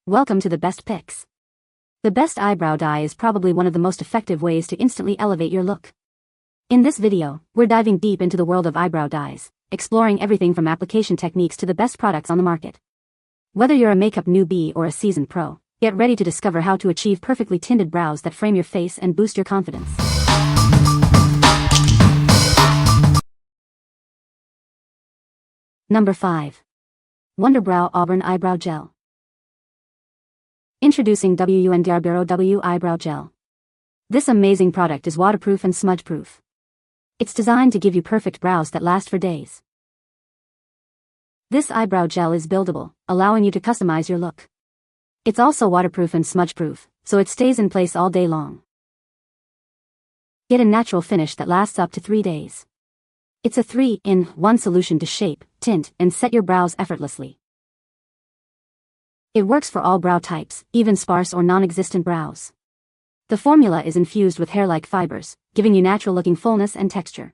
Welcome to the best picks. The best eyebrow dye is probably one of the most effective ways to instantly elevate your look. In this video, we're diving deep into the world of eyebrow dyes, exploring everything from application techniques to the best products on the market. Whether you're a makeup newbie or a seasoned pro, get ready to discover how to achieve perfectly tinted brows that frame your face and boost your confidence. Number 5. WUNDERBROW Auburn Eyebrow Gel. Introducing WUNDERBROW Eyebrow Gel. This amazing product is waterproof and smudge-proof. It's designed to give you perfect brows that last for days. This eyebrow gel is buildable, allowing you to customize your look. It's also waterproof and smudge-proof, so it stays in place all day long. Get a natural finish that lasts up to 3 days. It's a 3-in-1 solution to shape, tint, and set your brows effortlessly. It works for all brow types, even sparse or non-existent brows. The formula is infused with hair-like fibers, giving you natural-looking fullness and texture.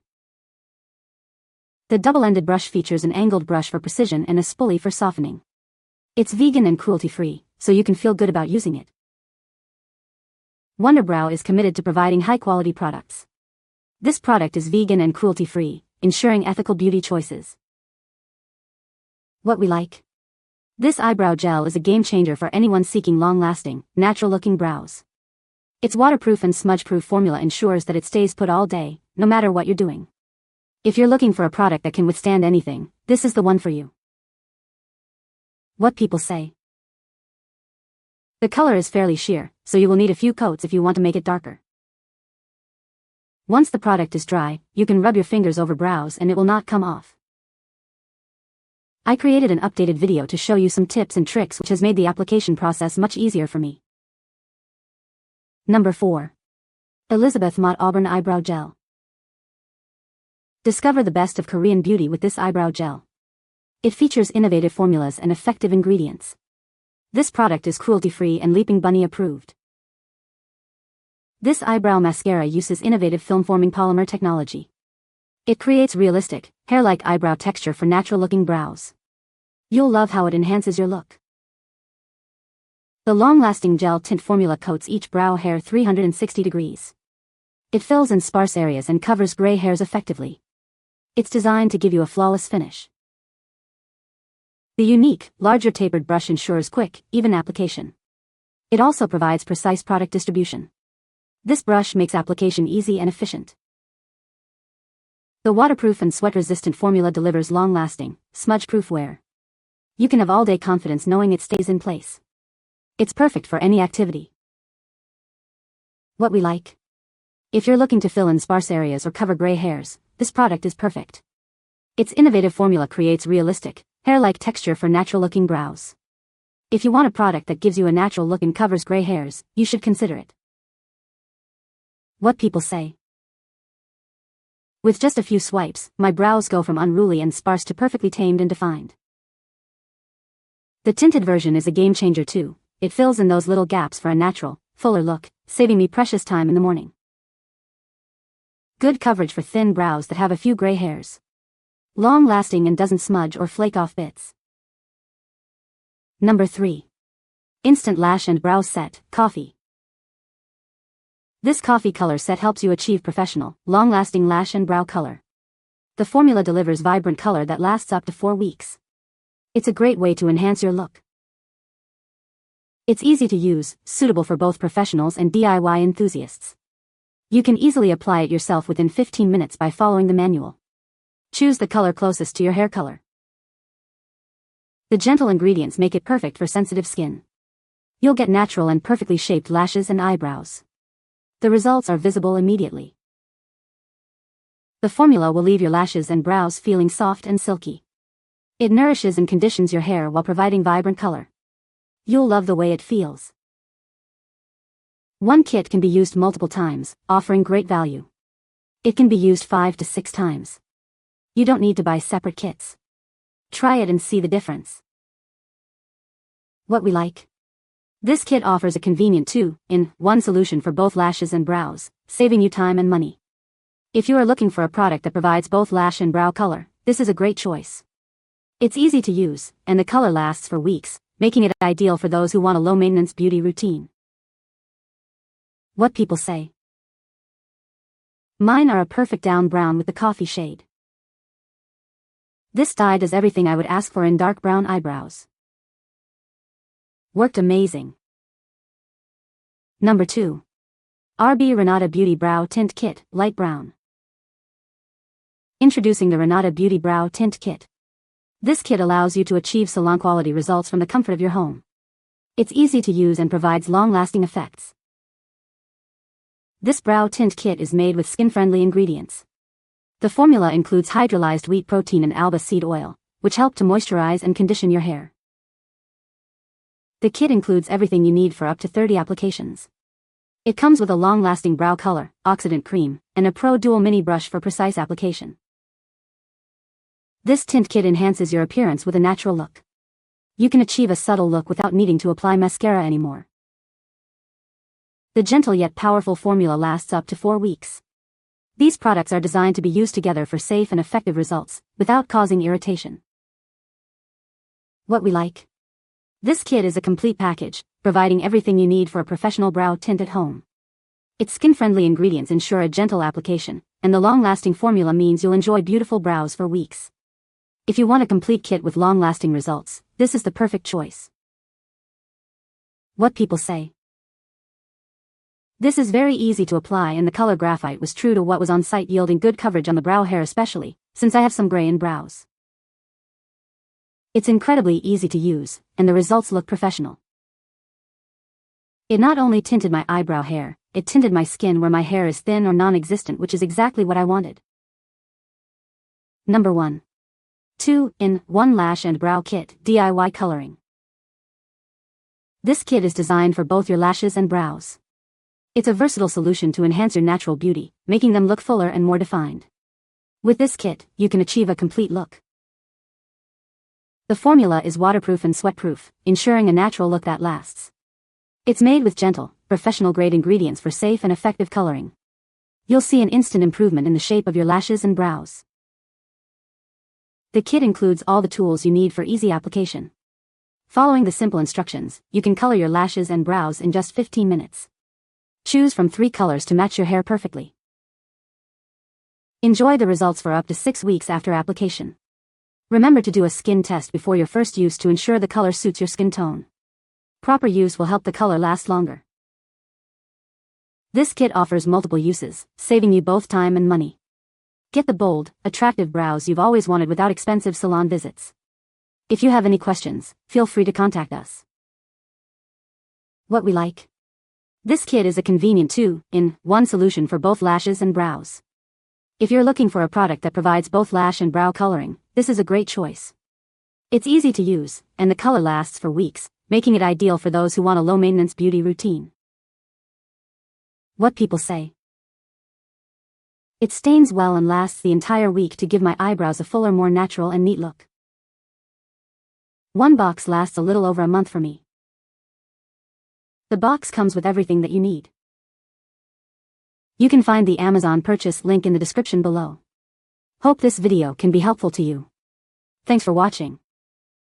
The double-ended brush features an angled brush for precision and a spoolie for softening. It's vegan and cruelty-free, so you can feel good about using it. WUNDERBROW is committed to providing high-quality products. This product is vegan and cruelty-free, ensuring ethical beauty choices. What we like. This eyebrow gel is a game-changer for anyone seeking long-lasting, natural-looking brows. Its waterproof and smudge-proof formula ensures that it stays put all day, no matter what you're doing. If you're looking for a product that can withstand anything, this is the one for you. What people say. The color is fairly sheer, so you will need a few coats if you want to make it darker. Once the product is dry, you can rub your fingers over brows and it will not come off. I created an updated video to show you some tips and tricks which has made the application process much easier for me. Number 4. Elizabeth Mott Auburn Eyebrow Gel. Discover the best of Korean beauty with this eyebrow gel. It features innovative formulas and effective ingredients. This product is cruelty-free and Leaping Bunny approved. This eyebrow mascara uses innovative film-forming polymer technology. It creates realistic, hair-like eyebrow texture for natural-looking brows. You'll love how it enhances your look. The long-lasting gel tint formula coats each brow hair 360 degrees. It fills in sparse areas and covers gray hairs effectively. It's designed to give you a flawless finish. The unique, larger tapered brush ensures quick, even application. It also provides precise product distribution. This brush makes application easy and efficient. The waterproof and sweat-resistant formula delivers long-lasting, smudge-proof wear. You can have all-day confidence knowing it stays in place. It's perfect for any activity. What we like. If you're looking to fill in sparse areas or cover gray hairs, this product is perfect. Its innovative formula creates realistic, hair-like texture for natural-looking brows. If you want a product that gives you a natural look and covers gray hairs, you should consider it. What people say. With just a few swipes, my brows go from unruly and sparse to perfectly tamed and defined. The tinted version is a game-changer too. It fills in those little gaps for a natural, fuller look, saving me precious time in the morning. Good coverage for thin brows that have a few gray hairs. Long-lasting and doesn't smudge or flake off bits. Number 3. Instant Lash and Brow Set, Coffee. This coffee color set helps you achieve professional, long-lasting lash and brow color. The formula delivers vibrant color that lasts up to 4 weeks. It's a great way to enhance your look. It's easy to use, suitable for both professionals and DIY enthusiasts. You can easily apply it yourself within 15 minutes by following the manual. Choose the color closest to your hair color. The gentle ingredients make it perfect for sensitive skin. You'll get natural and perfectly shaped lashes and eyebrows. The results are visible immediately. The formula will leave your lashes and brows feeling soft and silky. It nourishes and conditions your hair while providing vibrant color. You'll love the way it feels. One kit can be used multiple times, offering great value. It can be used 5 to 6 times. You don't need to buy separate kits. Try it and see the difference. What we like. This kit offers a convenient 2-in-1 solution for both lashes and brows, saving you time and money. If you are looking for a product that provides both lash and brow color, this is a great choice. It's easy to use, and the color lasts for weeks, making it ideal for those who want a low-maintenance beauty routine. What people say. Mine are a perfect down brown with the coffee shade. This dye does everything I would ask for in dark brown eyebrows. Worked amazing. Number 2. RENATA Beauty Brow Tint Kit, Light Brown. Introducing the RENATA Beauty Brow Tint Kit. This kit allows you to achieve salon-quality results from the comfort of your home. It's easy to use and provides long-lasting effects. This brow tint kit is made with skin-friendly ingredients. The formula includes hydrolyzed wheat protein and alba seed oil, which help to moisturize and condition your hair. The kit includes everything you need for up to 30 applications. It comes with a long-lasting brow color, oxidant cream, and a Pro Dual Mini Brush for precise application. This tint kit enhances your appearance with a natural look. You can achieve a subtle look without needing to apply mascara anymore. The gentle yet powerful formula lasts up to 4 weeks. These products are designed to be used together for safe and effective results, without causing irritation. What we like. This kit is a complete package, providing everything you need for a professional brow tint at home. Its skin-friendly ingredients ensure a gentle application, and the long-lasting formula means you'll enjoy beautiful brows for weeks. If you want a complete kit with long-lasting results, this is the perfect choice. What people say. This is very easy to apply, and the color graphite was true to what was on site, yielding good coverage on the brow hair, especially since I have some gray in brows. It's incredibly easy to use, and the results look professional. It not only tinted my eyebrow hair, it tinted my skin where my hair is thin or non-existent, which is exactly what I wanted. Number 1. 2-in-1 Lash and Brow Kit, DIY Coloring. This kit is designed for both your lashes and brows. It's a versatile solution to enhance your natural beauty, making them look fuller and more defined. With this kit, you can achieve a complete look. The formula is waterproof and sweatproof, ensuring a natural look that lasts. It's made with gentle, professional-grade ingredients for safe and effective coloring. You'll see an instant improvement in the shape of your lashes and brows. The kit includes all the tools you need for easy application. Following the simple instructions, you can color your lashes and brows in just 15 minutes. Choose from 3 colors to match your hair perfectly. Enjoy the results for up to 6 weeks after application. Remember to do a skin test before your first use to ensure the color suits your skin tone. Proper use will help the color last longer. This kit offers multiple uses, saving you both time and money. Get the bold, attractive brows you've always wanted without expensive salon visits. If you have any questions, feel free to contact us. What we like. This kit is a convenient 2-in-1 solution for both lashes and brows. If you're looking for a product that provides both lash and brow coloring, this is a great choice. It's easy to use, and the color lasts for weeks, making it ideal for those who want a low-maintenance beauty routine. What people say. It stains well and lasts the entire week to give my eyebrows a fuller, more natural and neat look. One box lasts a little over a month for me. The box comes with everything that you need. You can find the Amazon purchase link in the description below. Hope this video can be helpful to you. Thanks for watching.